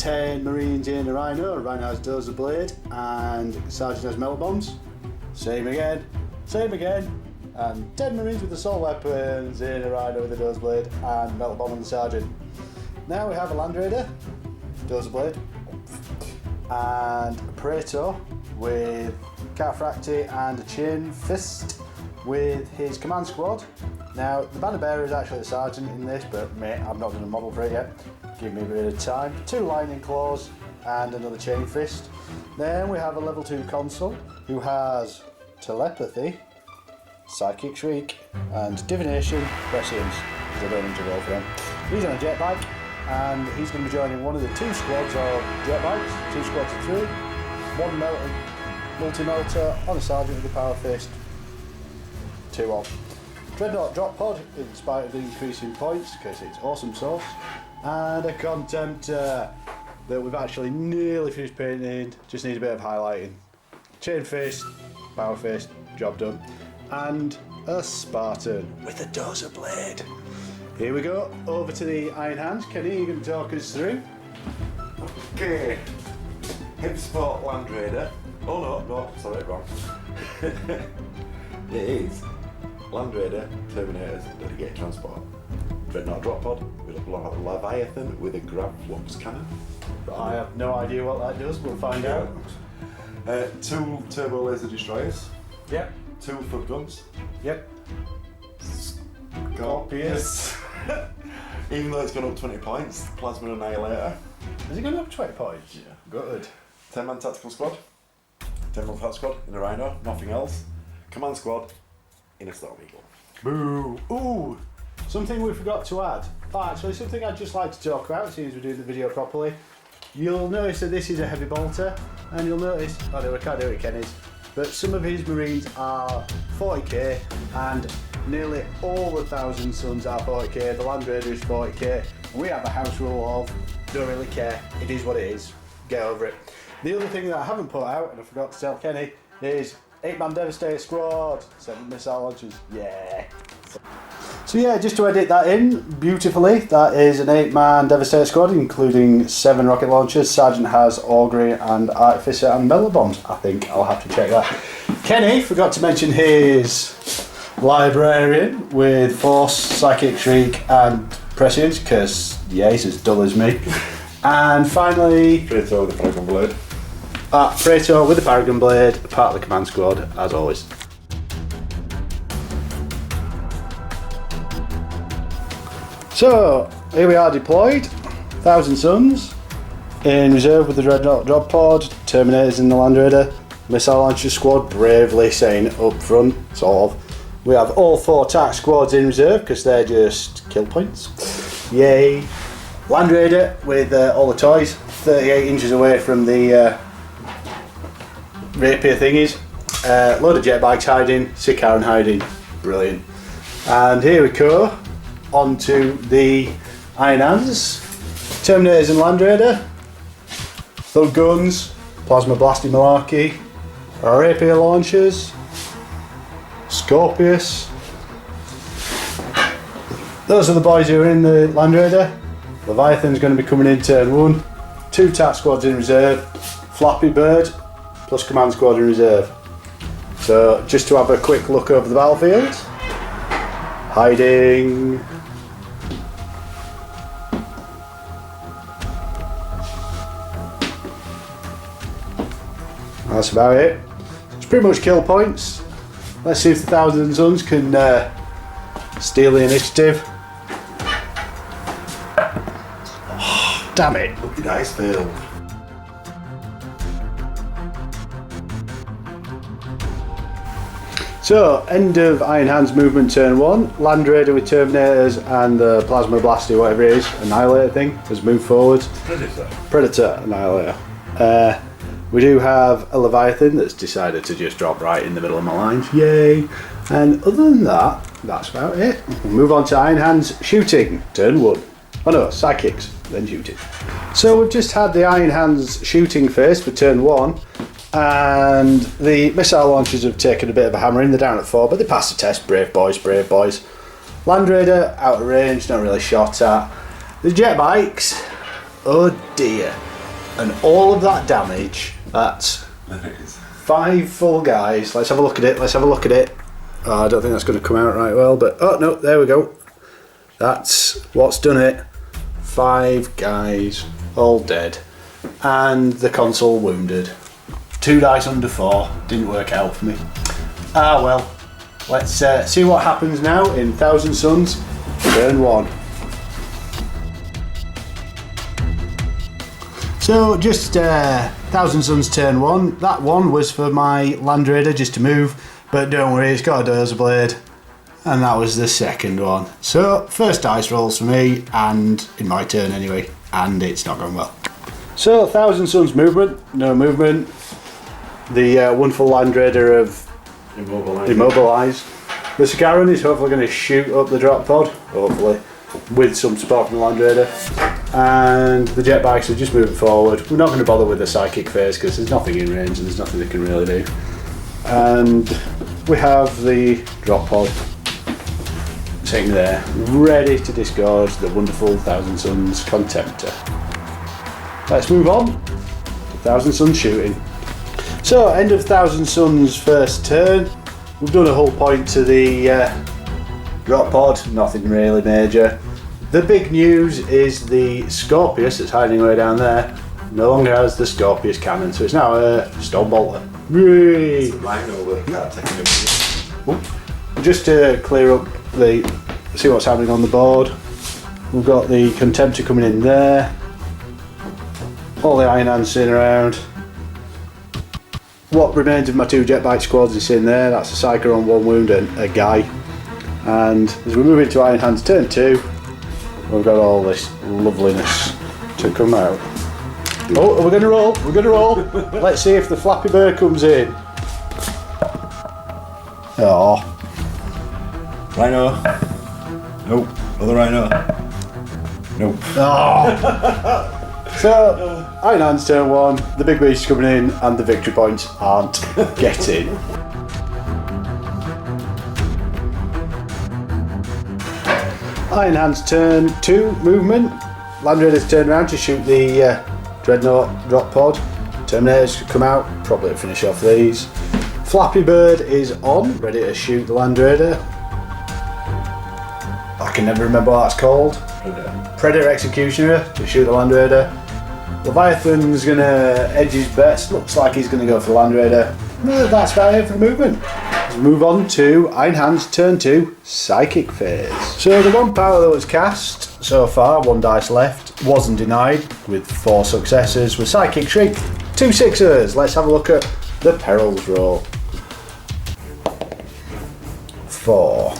10 Marines in a Rhino. Rhino has dozer blade and Sergeant has metal bombs. Same again, and 10 Marines with assault weapons in a Rhino with a dozer blade and metal bomb on the Sergeant. Now we have a Land Raider, dozer blade, and a Praetor with Cataphractii and a Chainfist with his command squad. Now the banner bearer is actually the Sergeant in this, but mate, I've not done a model for it yet. Give me a bit of time. 2 lightning claws and another Chainfist. Then we have a level 2 consul who has telepathy, psychic shriek, and divination, prescience, because I don't need to roll for him. He's on a jet bike, and he's going to be joining one of the 2 squads of jet bikes, 2 squads of 3, 1 multi-melter on a Sergeant with a power fist, 2 off. Dreadnought drop pod, in spite of the increase in points, because it's awesome sauce, and a Contemptor that we've actually nearly finished painting, just need a bit of highlighting. Chainfist, power fist, job done, and a Spartan with a dozer blade. Here we go, over to the Iron Hands. Kenny, you can talk us through. Okay, Hip Sport Land Raider. Oh no, sorry, wrong. It is Land Raider, Terminators, dedicated transport. Dreadnought drop pod with a Leviathan with a grab flux cannon. I have no idea what that does, we'll find out. 2 turbo laser destroyers. Yep. 2 foot guns. Yep. Scorpius. Even though it's gone up 20 points, Plasma Annihilator. Is it going up 20 points? Yeah. Good. 10-man tactical squad. 10-man tactical squad in a Rhino, nothing else. Command squad in a Storm Eagle. Boo! Ooh! Something we forgot to add. Oh, actually, something I'd just like to talk about, seeing as we're doing the video properly. You'll notice that this is a heavy bolter, and you'll notice, oh no, I can't do it, Kenny's, but some of his Marines are 40k, and nearly all the Thousand Sons are 40k, the Land Raider is 40k. We have a house rule of, don't really care, it is what it is, get over it. The other thing that I haven't put out, and I forgot to tell Kenny, is 8-man Devastator Squad, 7 missile launchers, yeah. So yeah, just to edit that in beautifully, that is an 8-man Devastator Squad, including 7 rocket launchers. Sergeant has Augury and Artificer and metal bombs. I think I'll have to check that. Kenny forgot to mention his Librarian with Force, Psychic Shriek and Prescience, because yeah, he's as dull as me. And finally, Praetor with the Paragon Blade. Praetor with the Paragon Blade, part of the command squad, as always. So, here we are deployed, Thousand Sons, in reserve with the Dreadnought drop pod, Terminators in the Land Raider, Missile Launcher Squad bravely saying up front, sort of. We have all 4 attack squads in reserve because they're just kill points. Yay! Land Raider with all the toys, 38 inches away from the rapier thingies. Load of jet bikes hiding, Sicaran hiding, brilliant. And here we go. Onto the Iron Hands, Terminators and Land Raider, Thug Guns, Plasma Blasty Malarkey, Rapier Launchers, Scorpius. Those are the boys who are in the Land Raider. Leviathan's going to be coming in turn 1, 2 TAC squads in reserve, Flappy Bird plus command squad in reserve. So just to have a quick look over the battlefield. Hiding. That's about it. It's pretty much kill points. Let's see if the Thousand Sons can steal the initiative. Oh, damn it. Lucky dice failed. So, end of Iron Hands movement turn 1. Land Raider with Terminators and the Plasma Blasty, whatever it is, Annihilator thing, has moved forward. Predator Annihilator. We do have a Leviathan that's decided to just drop right in the middle of my lines. Yay! And other than that, that's about it. We'll move on to Iron Hands shooting, turn 1. Oh no, sidekicks, then shooting. So we've just had the Iron Hands shooting phase for turn 1. And the missile launchers have taken a bit of a hammering. They're down at 4, but they passed the test. Brave boys, brave boys. Land Raider, out of range, not really shot at. The jet bikes, oh dear. And all of that damage, that's There it is. 5 full guys. Let's have a look at it. Let's have a look at it. Oh, I don't think that's going to come out right well, but oh no, there we go. That's what's done it. 5 guys, all dead, and the console wounded. 2 dice under 4, didn't work out for me. Ah well, let's see what happens now in Thousand Suns, turn 1. So just Thousand Suns turn 1. That one was for my Land Raider just to move, but don't worry, it's got a dozer blade. And that was the second one. So first dice rolls for me, and in my turn anyway, and it's not going well. So Thousand Suns movement, no movement. The wonderful Land Raider of immobilise. The Scarran is hopefully going to shoot up the drop pod, hopefully, with some support from the Land Raider. And the jet bikes are just moving forward. We're not going to bother with the psychic phase because there's nothing in range and there's nothing they can really do. And we have the drop pod sitting there, ready to disgorge the wonderful Thousand Suns Contemptor. Let's move on to Thousand Suns shooting. So, end of Thousand Suns first turn. We've done a whole point to the drop pod, nothing really major. The big news is the Scorpius that's hiding away down there no longer has the Scorpius cannon, so it's now a stone bolter. Yay! Just to clear up see what's happening on the board. We've got the Contemptor coming in there. All the Iron Hands sitting around. What remains of my 2 jet bike squads is in there. That's a Psyker on 1 wound and a guy. And as we move into Iron Hands turn 2, we've got all this loveliness to come out. Oh, we're going to roll. We're going to roll. Let's see if the Flappy Bird comes in. Oh. Rhino. Nope. Other rhino. Nope. Oh. So, Iron Hands turn 1, the big beast is coming in, and the victory points aren't getting. Iron Hands turn 2 movement. Land Raiders turn around to shoot the Dreadnought drop pod. Terminators come out, probably to finish off these. Flappy Bird is on, ready to shoot the Land Raider. I can never remember what that's called. Predator Executioner to shoot the Land Raider. Leviathan's going to edge his bets. Looks like he's going to go for the Land Raider. No, that's about it for the movement. Let's move on to Iron Hands turn 2, Psychic phase. So the 1 power that was cast so far, 1 dice left, wasn't denied with 4 successes with Psychic Shriek. 2 6s. Let's have a look at the Perils roll. 4.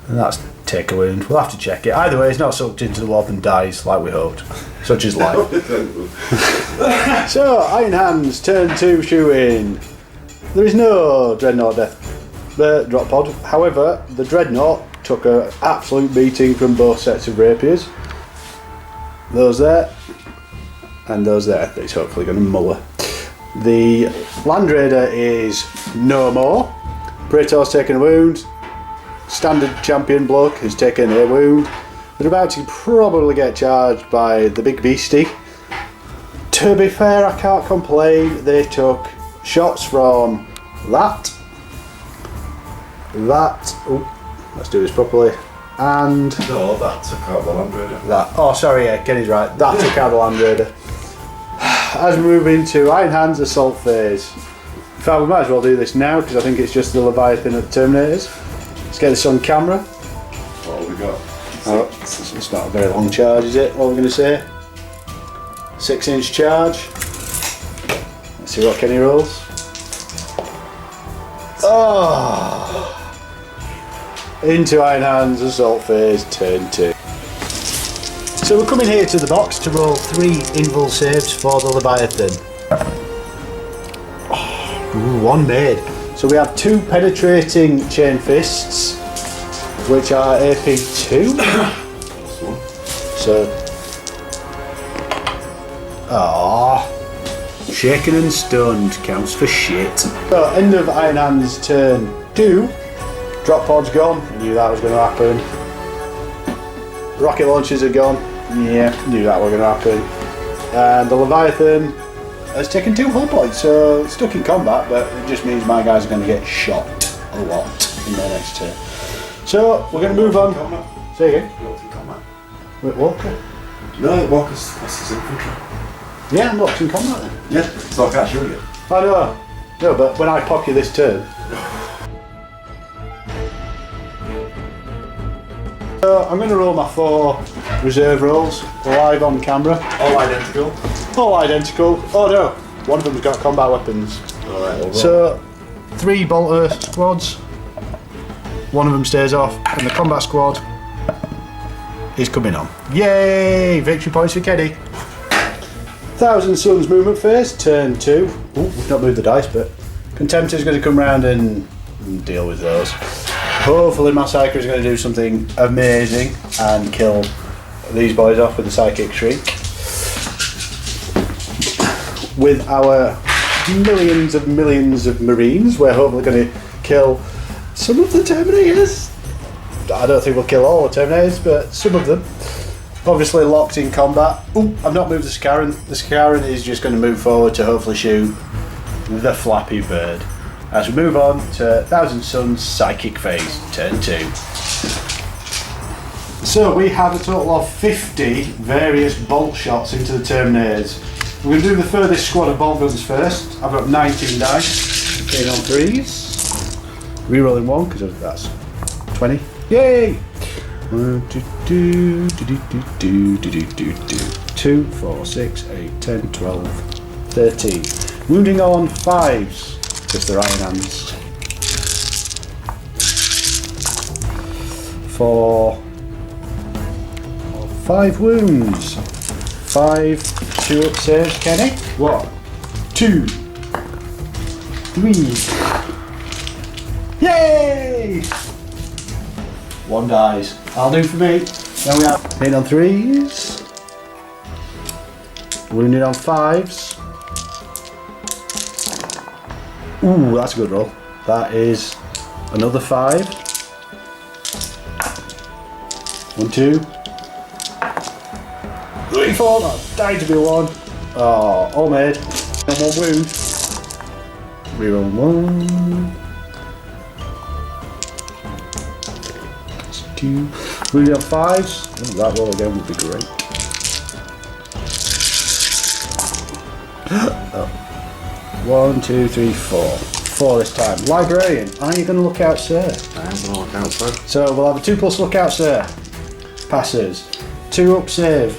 And that's take a wound. We'll have to check it. Either way, it's not sucked into the warp and dies like we hoped. Such is life. So, Iron Hands, turn 2 shooting. There is no Dreadnought drop pod. However, the Dreadnought took an absolute beating from both sets of rapiers. Those there, and those there. It's hopefully going to muller. The Land Raider is no more. Praetor's taken a wound. Standard champion bloke has taken a wound. They're about to probably get charged by the big beastie. To be fair, I can't complain. They took shots from that. Oh, let's do this properly. And no, that took out the Land Raider. That. Oh, sorry, yeah, Kenny's right. That took out the Land Raider. As we move into Iron Hands assault phase. In fact, we might as well do this now because I think it's just the Leviathan of the Terminators. Let's get this on camera. What have we got? Oh, it's not a very long charge, is it? What are we going to say? 6-inch charge. Let's see what Kenny rolls. Oh! Into Iron Hands assault phase, turn 2. So we're coming here to the box to roll 3 invul saves for the Leviathan. Ooh, 1 made. So we have 2 penetrating Chainfists, which are AP2. So, shaken and stunned counts for shit. So end of Iron Hands turn 2. Drop pod's gone. I knew that was going to happen. Rocket launchers are gone. Yeah, knew that was going to happen. And the Leviathan has taken 2 hull points, so it's stuck in combat, but it just means my guys are going to get shot a lot in their next turn. So we're going to move on. Say again. Locked in combat. Wait, Walker? No, Walker's that's his infantry. Yeah, I'm locked in combat then. Yeah, so I can't shoot you. I know. No, but when I pop you this turn. So I'm going to roll my 4 reserve rolls live on camera. All identical. All identical. Oh no, one of them's got combat weapons. Alright, well, So 3 bolter squads. One of them stays off, and the combat squad is coming on. Yay! Victory points for Kenny. Thousand Suns movement phase, turn 2. Oh, we've not moved the dice, but Contemptor's going to come round and deal with those. Hopefully Massacre is going to do something amazing and kill these boys off with a Psychic Shriek. With our millions of Marines, we're hopefully going to kill some of the Terminators. I don't think we'll kill all the Terminators, but some of them. Obviously locked in combat. Oh, I've not moved the Scarran. The Scarran is just going to move forward to hopefully shoot the Flappy Bird. As we move on to Thousand Suns Psychic Phase, turn 2. So we have a total of 50 various bolt shots into the Terminators. We're going to do the furthest squad of bolt guns first. I've got 19 dice. Getting on 3s. Rerolling 1 because that's 20. Yay! 1, 2, 2, 4, 6, 8, 10, 12, 13. Wounding on 5s. Just their iron hands. For 5 wounds. 5 2-up saves, Kenny. 1, 2, 3. Yay! 1 dies. I'll do for me. Then we have hitting on 3s. Wounded on 5s. Ooh, that's a good roll. That is another 5. 1, 2, 3, 4. That died to be 1. Oh, all made. And 1 wound. Reroll 1. 2. Wounded on 5s. Oh, that roll again would be great. Oh. 1, 2, 3, 4. 4 this time. Librarian, are you going to look out, sir? I am going to look out, sir. So we'll have a 2+ look out, sir. Passes. 2-up save.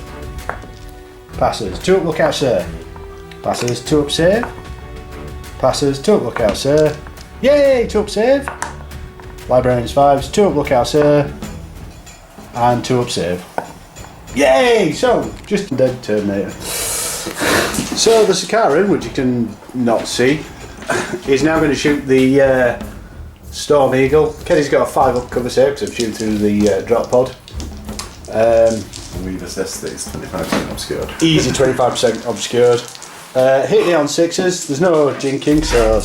Passes. 2-up look out, sir. Passes. 2-up save. Passes. 2-up look out, sir. Yay! 2-up save. Librarian's 5s. 2-up look out, sir. And 2-up save. Yay! So, just dead Terminator. So the Sakaran, which you can not see, is now going to shoot the Storm Eagle. Kenny's got a 5-up cover save because I'm shooting through the drop pod. We've assessed that it's 25% obscured. Easy 25% obscured. Hitting it on 6s. There's no jinking, so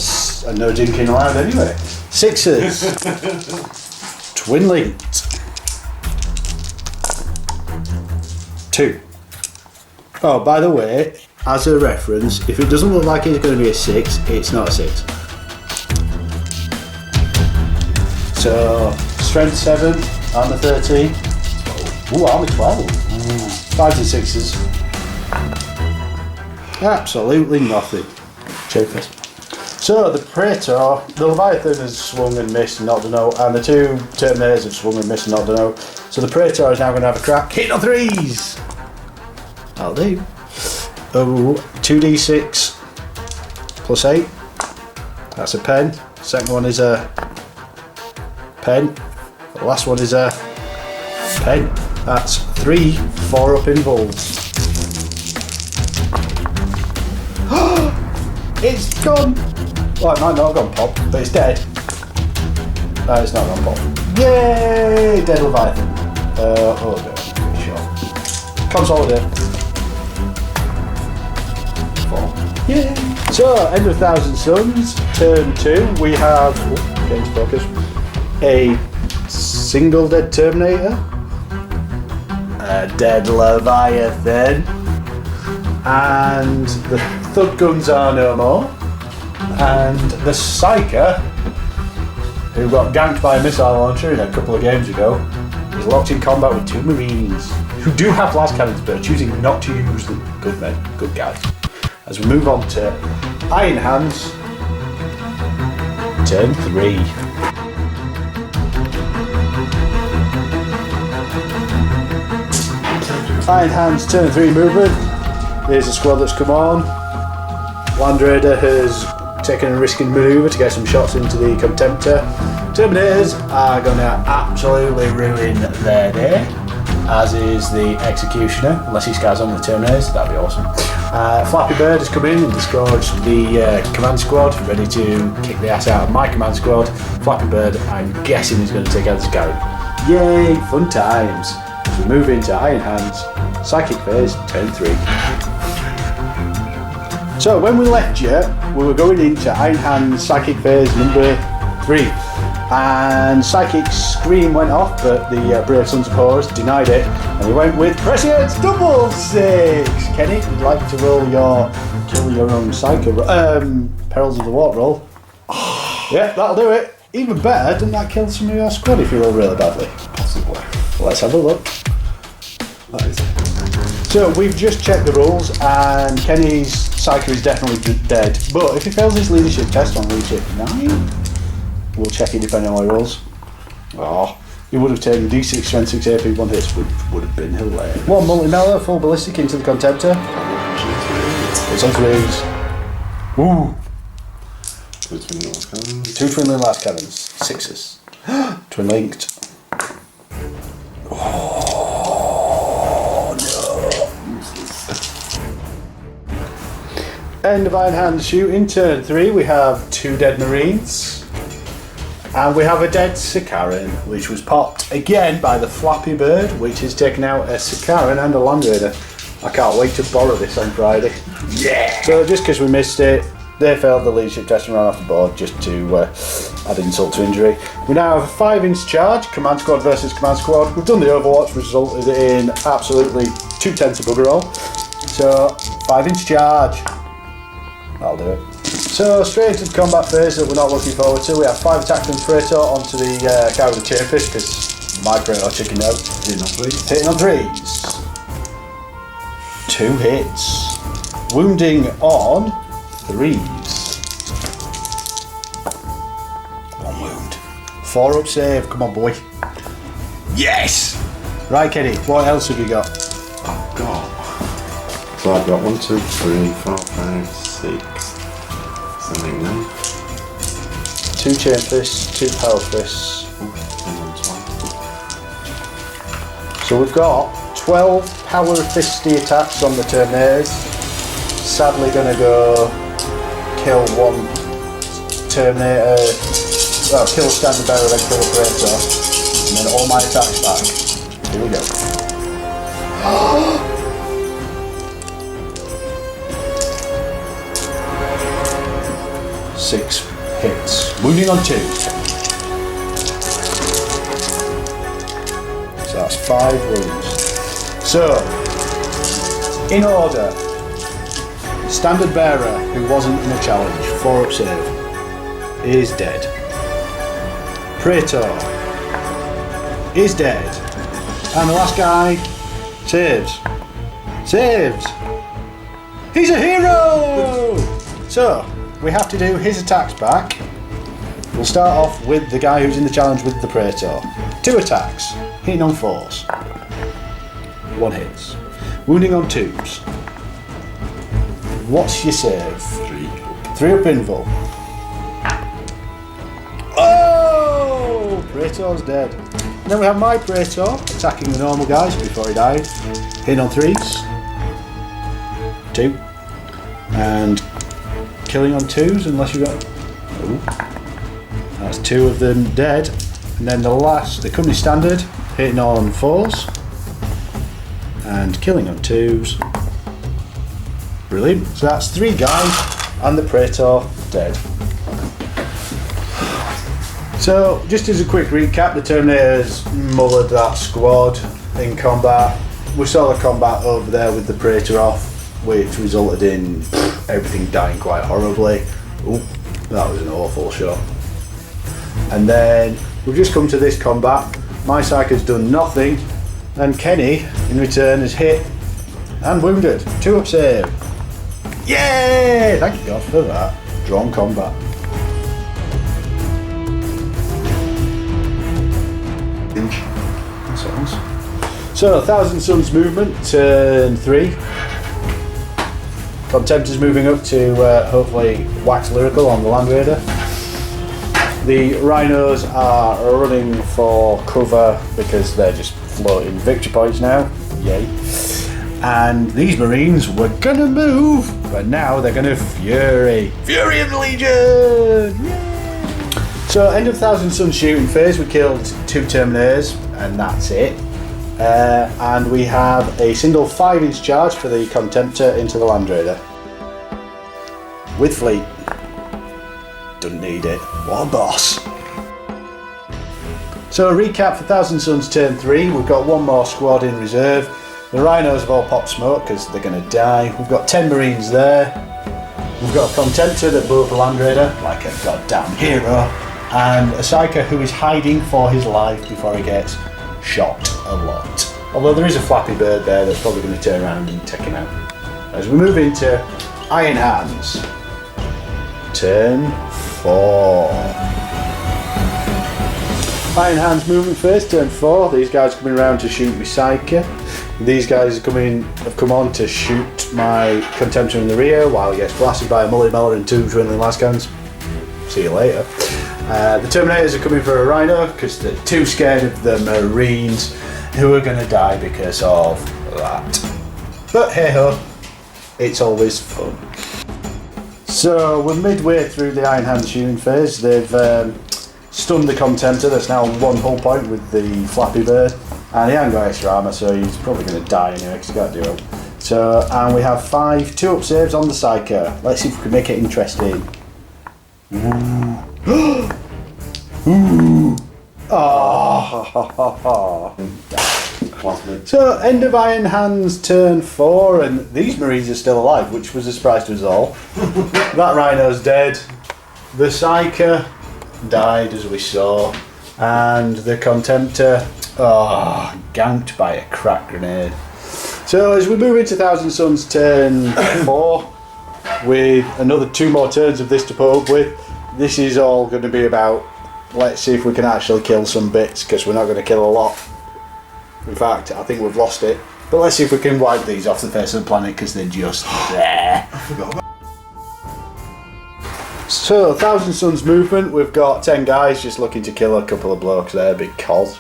and no jinking allowed anyway. 6s. Twin linked. 2. Oh, by the way, as a reference, if it doesn't look like it's going to be a 6, it's not a 6. So, strength 7, armour 13. Ooh, armour 12. 5s and 6s. Absolutely nothing. Chainfist. So, the Praetor, the Leviathan has swung and missed and knocked a note, and the 2 Terminators have swung and missed and knocked a note. So, the Praetor is now going to have a crack. Hit on 3s! That'll do. Oh, 2d6 plus 8. That's a pen. Second one is a pen. The last one is a pen. That's 3 4-up involves. It's gone. Well, it might not have gone pop, but it's dead. No, it's not gone pop. Yay! Dead Leviathan. Oh no, shot. Consolidate. Yeah. So, end of Thousand Suns, turn 2, we have, getting to focus, a single dead Terminator, a dead Leviathan, and the thud guns are no more. And the Psyker, who got ganked by a missile launcher in a couple of games ago, is locked in combat with 2 Marines, who do have las cannons but are choosing not to use them. Good men, good guys. As we move on to Iron Hands, turn 3. Iron Hands, turn 3 movement. Here's the squad that's come on. Land Raider has taken a risky manoeuvre to get some shots into the Contemptor. Terminators are going to absolutely ruin their day, as is the Executioner, unless he scars on the Terminators, that'd be awesome. Flappy Bird has come in and disgorged the command squad, ready to kick the ass out of my command squad. Flappy Bird, I'm guessing, is going to take out the Scarab. Yay, fun times. As we move into Iron Hands, Psychic Phase, turn 3. So when we left you, we were going into Iron Hands Psychic Phase number 3. And Psychic Scream went off, but the Brave Sons of Horus denied it, and we went with Prescience Double 6. Kenny, would you like to roll your Kill Your Own Psycho Perils of the Warp roll? Yeah, that'll do it. Even better, doesn't that kill some of your squad if you roll really badly? Possibly. Let's have a look. That is it. So we've just checked the rules, and Kenny's Psycho is definitely dead. But if he fails his leadership test on leadership 9, we'll check it depending on what he rolls. Oh, he would have taken D6 strength 6 AP 1 hits, which would have been hilarious. 1 multi-mellow, full ballistic into the Contemptor. It's on 3s. Ooh. 2 twin last cannons. 2 twin last cannons. 6s. Twin linked. Oh no. End of Iron Hands shooting, turn 3. We have 2 dead Marines. And we have a dead Sicaran, which was popped again by the Flappy Bird, which has taken out a Sicaran and a Land Raider. I can't wait to borrow this on Friday. Yeah! So just because we missed it, they failed the leadership test and ran off the board, just to add insult to injury. We now have a 5-inch charge, command squad versus command squad. We've done the Overwatch, which resulted in absolutely 2 tenths of bugger all. So 5-inch charge. That'll do it. So straight into the combat phase that we're not looking forward to. We have 5 attacks from Praetor onto the guy with the Chainfist, because my Praetor chicken out. Hitting on 3s. Hitting on 3s. 2 hits. Wounding on 3s. 1 wound. 4 up save. Come on, boy. Yes! Right, Kenny, what else have you got? I've got. So I've got 1, 2, 3, 4, 5, 6. 7, 8, 9. 2 Chainfists, 2 Power Fists. So we've got 12 Power Fisty attacks on the Terminators. Sadly gonna go kill 1 Terminator, well, kill a Standard Bearer, then kill a Praetor, and then all my attacks back. Here we go. 6 hits. Wounding on 2. So that's 5 wounds. So, in order, Standard Bearer, who wasn't in a challenge, 4 up save, is dead. Praetor is dead. And the last guy saves. Saves! He's a hero! So, we have to do his attacks back. We'll start off with the guy who's in the challenge with the Praetor. 2 attacks, hitting on 4s. 1 hits. Wounding on 2s. What's your save? 3. 3 up invul. Oh! Praetor's dead. And then we have my Praetor attacking the normal guys before he died. Hitting on 3s. 2. And killing on 2s unless you got. Ooh. That's 2 of them dead. And then the company standard, hitting on 4s. And killing on 2s. Brilliant. So that's 3 guys and the Praetor dead. So just as a quick recap, the Terminators mullered that squad in combat. We saw the combat over there with the Praetor off. which resulted in everything dying quite horribly. Ooh, that was an awful shot. And then we've just come to this combat. My Psycho's done nothing, and Kenny, in return, has hit and wounded. 2 up save. Yay! Thank you God for that. Drawn combat. So, 1000 Suns movement, turn 3. Contemptor's moving up to hopefully wax lyrical on the Land Raider. The Rhinos are running for cover because they're just floating victory points now. Yay. And these Marines were gonna move, but now they're gonna Fury. Fury of the Legion! Yay. So, end of 1000 Suns shooting phase, we killed 2 Terminators, and that's it. And we have a single 5-inch charge for the Contemptor into the Land Raider. With fleet. Don't need it. What a boss. So a recap for 1000 Suns turn 3. We've got 1 more squad in reserve. The Rhinos have all popped smoke because they're going to die. We've got 10 Marines there. We've got a Contemptor that blew up a Land Raider like a goddamn hero. And a Psycho who is hiding for his life before he gets shot a lot. Although there is a Flappy Bird there that's probably going to turn around and take him out. As we move into Iron Hands. Turn 4. Iron Hands movement first, turn 4. These guys are coming around to shoot my Psycho. These guys have come on to shoot my Contemptor in the rear while he gets blasted by a Mully Meller and 2 Dwindling Lascans. See you later. The Terminators are coming for a Rhino because they're too scared of the Marines who are going to die because of that. But hey ho, it's always fun. So we're midway through the Iron Hands shooting phase. They've stunned the Contemptor that's now on 1 hull point with the Flappy Bird. And he hasn't got extra armour, so he's probably going to die anyway because he's got to do it. So, and we have 5 2-up saves on the Psycho. Let's see if we can make it interesting. Ooh. Ooh. Oh. So, end of Iron Hands turn 4, and these Marines are still alive, which was a surprise to us all. That Rhino's dead. The Psycho died, as we saw, and the Contemptor, ganked by a crack grenade. So, as we move into 1000 Suns turn 4, with another 2 more turns of this to put up with, this is all going to be about, let's see if we can actually kill some bits, because we're not going to kill a lot. In fact, I think we've lost it. But let's see if we can wipe these off the face of the planet, because they're just there. So, 1000 Suns movement, we've got 10 guys just looking to kill a couple of blokes there because.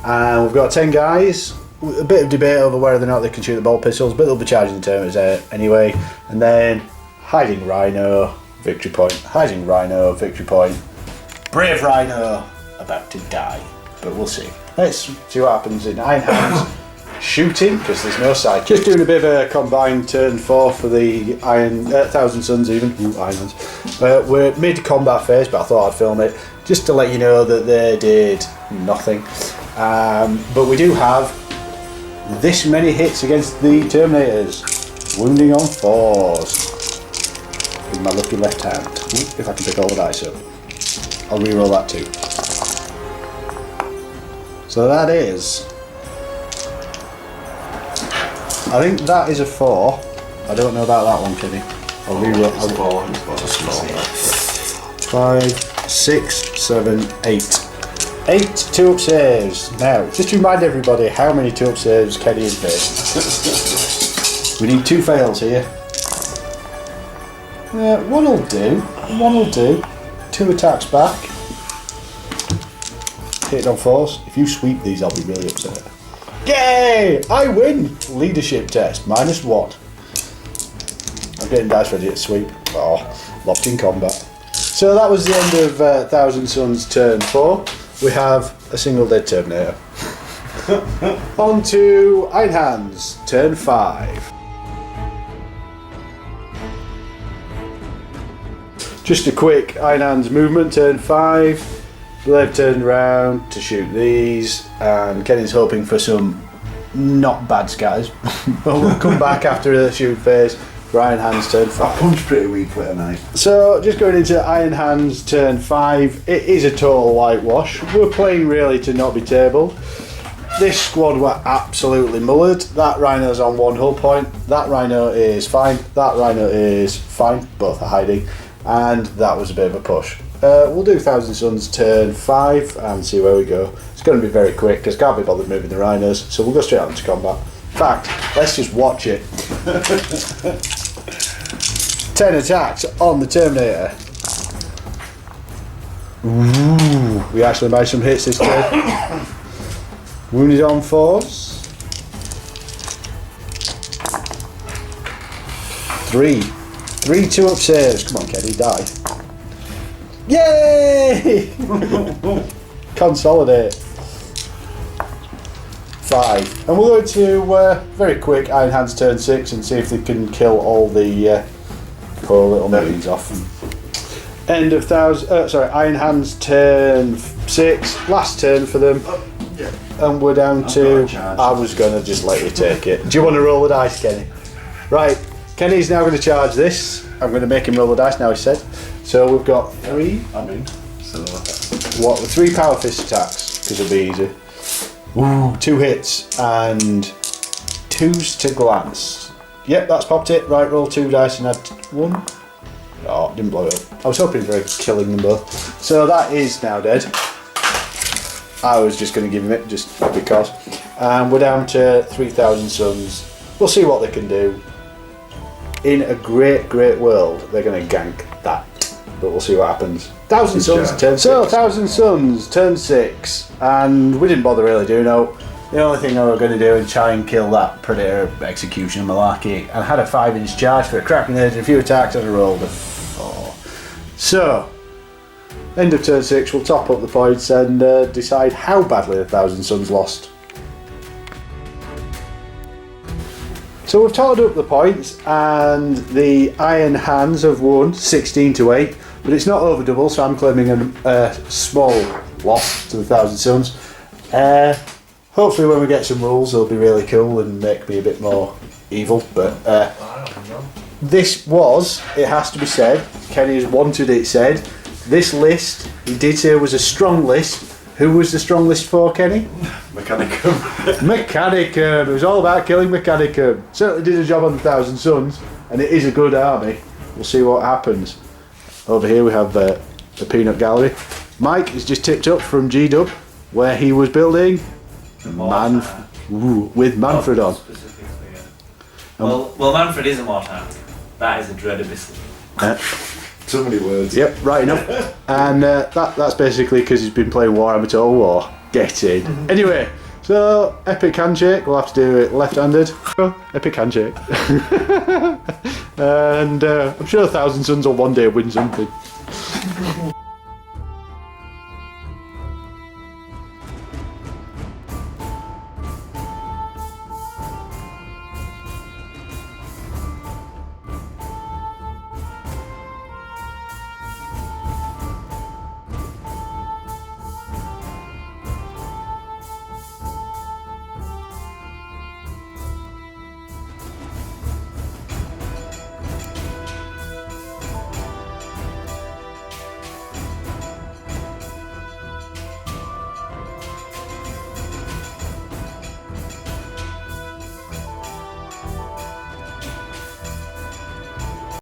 And we've got 10 guys. A bit of debate over whether or not they can shoot the bolt pistols, but they'll be charging the Terminators anyway. And then, hiding Rhino, victory point. Hiding Rhino, victory point. Brave Rhino, about to die. But we'll see. Let's see what happens in Iron Hands. Shooting, because there's no side. Just doing a bit of a combined turn 4 for the 1000 Suns even. Ooh, Iron Hands. We're mid-combat phase, but I thought I'd film it just to let you know that they did nothing. But we do have this many hits against the Terminators. Wounding on 4s. With my lucky left hand. Ooh, if I can pick all the dice up. I'll re-roll that too. So that is... I think that is a 4. I don't know about that one, Kenny. I'll re-roll. 5, 6, 7, 8. 8 2-up saves. Now, just to remind everybody how many 2-up saves Kenny has made. We need 2 fails here. One will do. One will do. 2 attacks back. Hit on 4s. If you sweep these, I'll be really upset. Yay! I win! Leadership test, -1. I'm getting dice ready to sweep. Oh, locked in combat. So that was the end of 1000 Suns turn 4. We have a single dead Terminator. On to Iron Hands, turn 5. Just a quick Iron Hands movement, turn 5. They've turned around to shoot these, and Kenny's hoping for some not bad scatters. But we'll come back after the shoot phase. Iron Hands turn 5. I punched pretty weakly tonight. So just going into Iron Hands turn 5, it is a total whitewash. We're playing really to not be tabled. This squad were absolutely mullered. That rhino's on 1 hull point. That rhino is fine. That rhino is fine. Both are hiding. And that was a bit of a push. We'll do Thousand Suns turn 5 and see where we go. It's going to be very quick because can't be bothered moving the rhinos. So we'll go straight on into combat. In fact, let's just watch it. 10 attacks on the Terminator. Ooh, we actually made some hits this turn. Wounded on force. 3. 3 2-up saves. Come on, Kenny, die. Yay! Consolidate. 5. And we'll go into very quick Iron Hands turn 6 and see if they can kill all the poor little minions off. End of Iron Hands turn 6. Last turn for them. Yeah. And we're down to... I was going to just let you take it. Do you want to roll the dice, Kenny? Right, Kenny's now going to charge this. I'm going to make him roll the dice now, he said. So we've got 3. I'm in. So What? 3 power fist attacks, because it'll be easy. Ooh, 2 hits and 2s to glance. Yep, that's popped it. Right, roll 2 dice and add 1. Oh, didn't blow it up. I was hoping for killing them both. So that is now dead. I was just going to give him it, just because. And we're down to 3,000 suns. We'll see what they can do. In a great, great world, they're going to gank that. But we'll see what happens. 1,000 suns turn 6. So, 1,000 suns turn 6. And we didn't bother really doing no. The only thing I was going to do is try and kill that Praetor execution malarkey. And I had a 5-inch charge for a cracking edge and a few attacks and I rolled a 4. So, end of turn 6, we'll top up the points and decide how badly 1,000 suns lost. So we've totted up the points and the Iron Hands have won 16 to 8, but it's not over double, so I'm claiming a small loss to the 1,000 suns. Hopefully when we get some rules they'll be really cool and make me a bit more evil, but this was, it has to be said, Kenny has wanted it said, this list, he did say was a strong list. Who was the strong list for, Kenny? Mechanicum. Mechanicum. It was all about killing Mechanicum. Certainly did a job on the 1,000 Suns, and it is a good army. We'll see what happens. Over here we have the Peanut Gallery. Mike is just tipped up from G-Dub, where he was building with Manfred on. Well, Manfred is a mortar. That is a dread abyssal. So many words. Yep, right enough. And that's basically because he's been playing Warhammer Total War. Get in. Anyway, so epic handshake. We'll have to do it left-handed. Epic handshake. And I'm sure 1,000 Suns will one day win something.